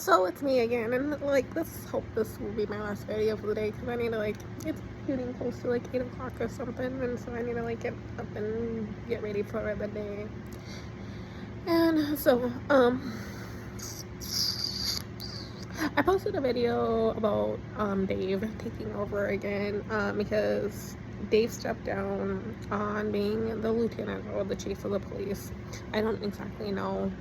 So it's me again, and like, let's hope this will be my last video for the day because I need to like, it's getting close to like 8 o'clock or something, and so I need to like get up and get ready for the day. And so, I posted a video about Dave taking over again because Dave stepped down on being the lieutenant or the chief of the police. I don't exactly know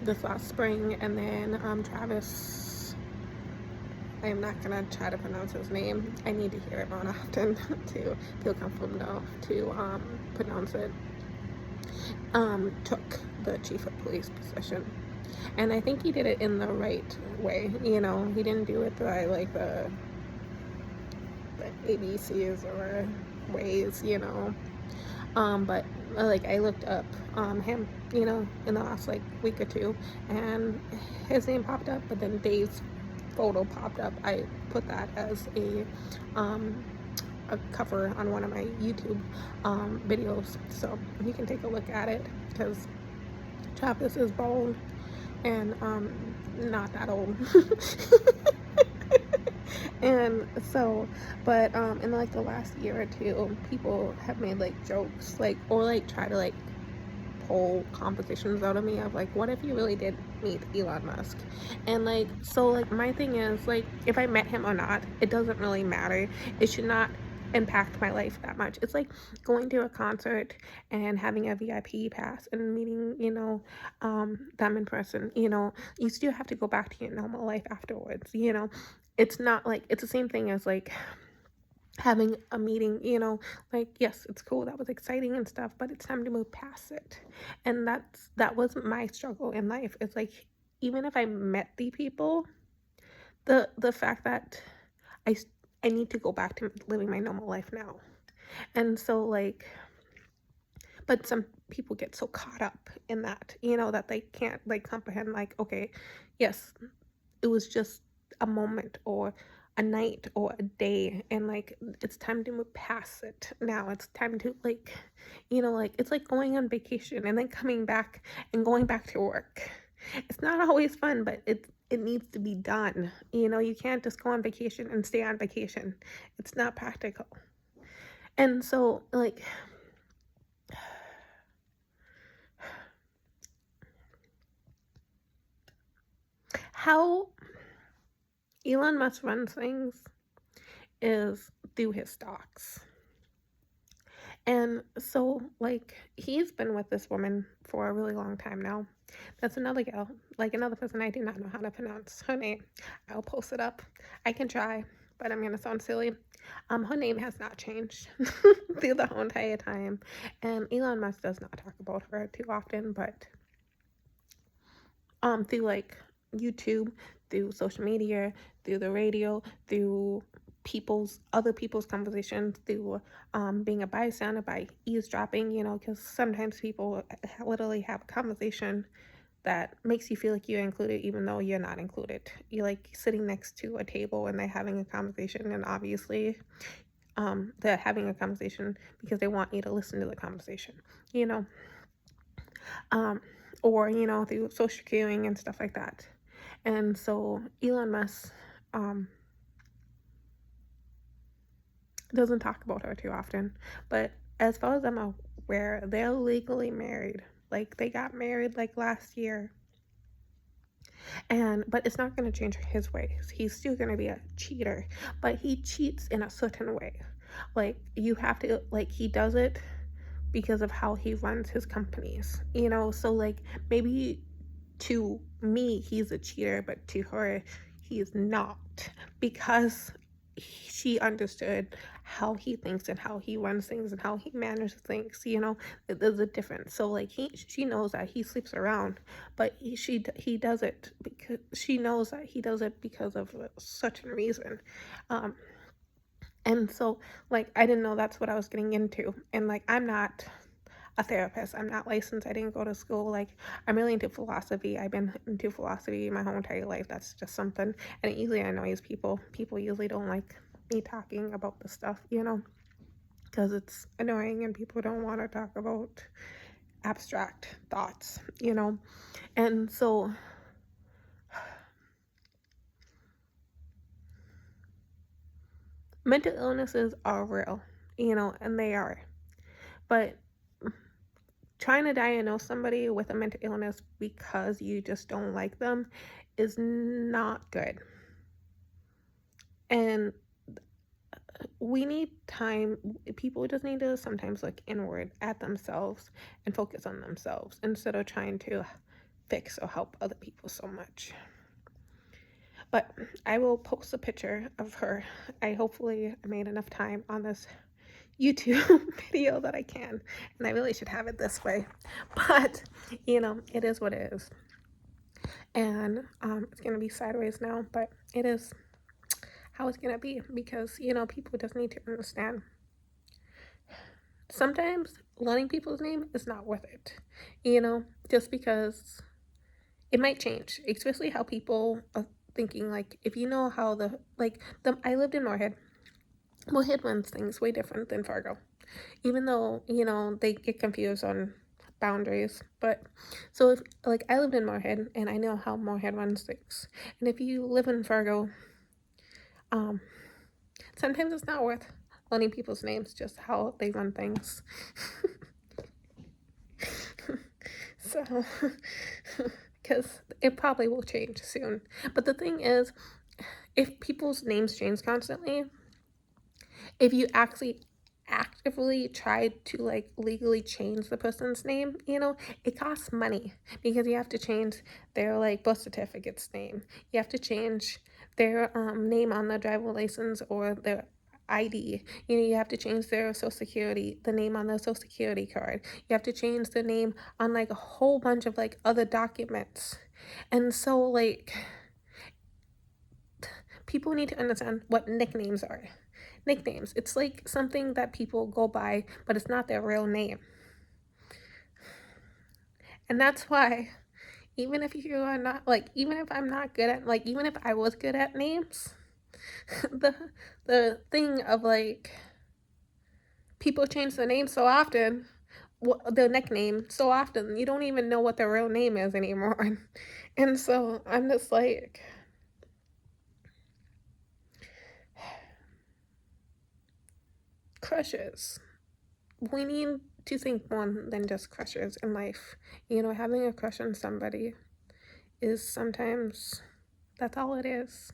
this last spring, and then Travis, I'm not gonna try to pronounce his name, I need to hear it more often to feel comfortable enough to pronounce it, took the chief of police position. And I think he did it in the right way, you know. He didn't do it by like the ABCs or ways, you know. But like I looked up him, you know, in the last like week or two, and his name popped up, but then Dave's photo popped up. I put that as a cover on one of my YouTube videos, so you can take a look at it because Travis is bald and not that old. And so, but in like the last year or two, people have made like jokes, like, or like try to like pull compositions out of me of like, what if you really did meet Elon Musk? And like, so like my thing is like, if I met him or not, it doesn't really matter. It should not impact my life that much. It's like going to a concert and having a VIP pass and meeting, you know, them in person. You know, you still have to go back to your normal life afterwards, you know. It's not like, it's the same thing as like having a meeting, you know. Like, yes, it's cool, that was exciting and stuff, but it's time to move past it. And that was my struggle in life. It's like, even if I met the people, the fact that I I need to go back to living my normal life now. And so like, but some people get so caught up in that, you know, that they can't like comprehend like, okay, yes, it was just a moment or a night or a day, and like it's time to move past it now. It's time to like, you know, like it's like going on vacation and then coming back and going back to work. It's not always fun, but it needs to be done. You know, you can't just go on vacation and stay on vacation. It's not practical. And so like, how Elon Musk runs things is through his stocks. And so, like, he's been with this woman for a really long time now. That's another gal, like another person I do not know how to pronounce her name. I'll post it up. I can try, but I'm gonna sound silly. Her name has not changed through the whole entire time. And Elon Musk does not talk about her too often, but through like YouTube, through social media, through the radio, through other people's conversations, through being a bystander by eavesdropping, you know, because sometimes people literally have a conversation that makes you feel like you're included even though you're not included. You're like sitting next to a table and they're having a conversation, and obviously they're having a conversation because they want you to listen to the conversation, you know. Or, you know, through social queuing and stuff like that. And so Elon Musk doesn't talk about her too often. But as far as I'm aware, they're legally married. Like, they got married like last year. But it's not going to change his ways. He's still going to be a cheater, but he cheats in a certain way. Like, you have to, like, he does it because of how he runs his companies, you know. So like, maybe to me he's a cheater, but to her he is not, because she understood how he thinks and how he runs things and how he manages things, you know. There's a difference. So like, she knows that he sleeps around, but he does it because she knows that he does it because of such a reason. And so like, I didn't know that's what I was getting into. And like, I'm not a therapist, I'm not licensed, I didn't go to school. Like, I'm really into philosophy. I've been into philosophy my whole entire life. That's just something, and it usually annoys people. People usually don't like me talking about the stuff, you know, because it's annoying and people don't want to talk about abstract thoughts, you know. And so mental illnesses are real, and they are. But trying to diagnose somebody with a mental illness because you just don't like them is not good. And we need time. People just need to sometimes look inward at themselves and focus on themselves instead of trying to fix or help other people so much. But I will post a picture of her. I hopefully made enough time on this YouTube video that I can, and I really should have it this way, but it is what it is. And it's gonna be sideways now, but it is how it's gonna be, because people just need to understand sometimes learning people's name is not worth it, just because it might change, especially how people are thinking. Like, if you know how I lived in Moorhead runs things way different than Fargo, even though they get confused on boundaries. But so if, like, I lived in Moorhead and I know how Moorhead runs things, and if you live in Fargo, um sometimes it's not worth learning people's names, just how they run things. So because it probably will change soon. But the thing is, if people's names change constantly, if you actually actively try to like legally change the person's name, it costs money, because you have to change their like birth certificate's name. You have to change their name on the driver license or their ID. You have to change their social security, the name on their social security card. You have to change the name on like a whole bunch of like other documents. And so like people need to understand what nicknames are. Nicknames, it's like something that people go by, but it's not their real name. And that's why, even if you are not, like, even if I'm not good at, like, even if I was good at names, the thing of like people change their name so often, their nickname so often, you don't even know what their real name is anymore. And so I'm just like, crushes. We need to think more than just crushes in life. Having a crush on somebody is sometimes, that's all it is.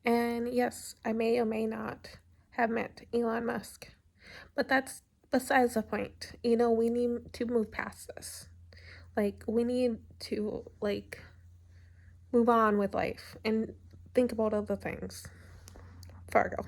And yes, I may or may not have met Elon Musk, but that's besides the point. We need to move past this. Like, we need to like move on with life and think about other things. Fargo.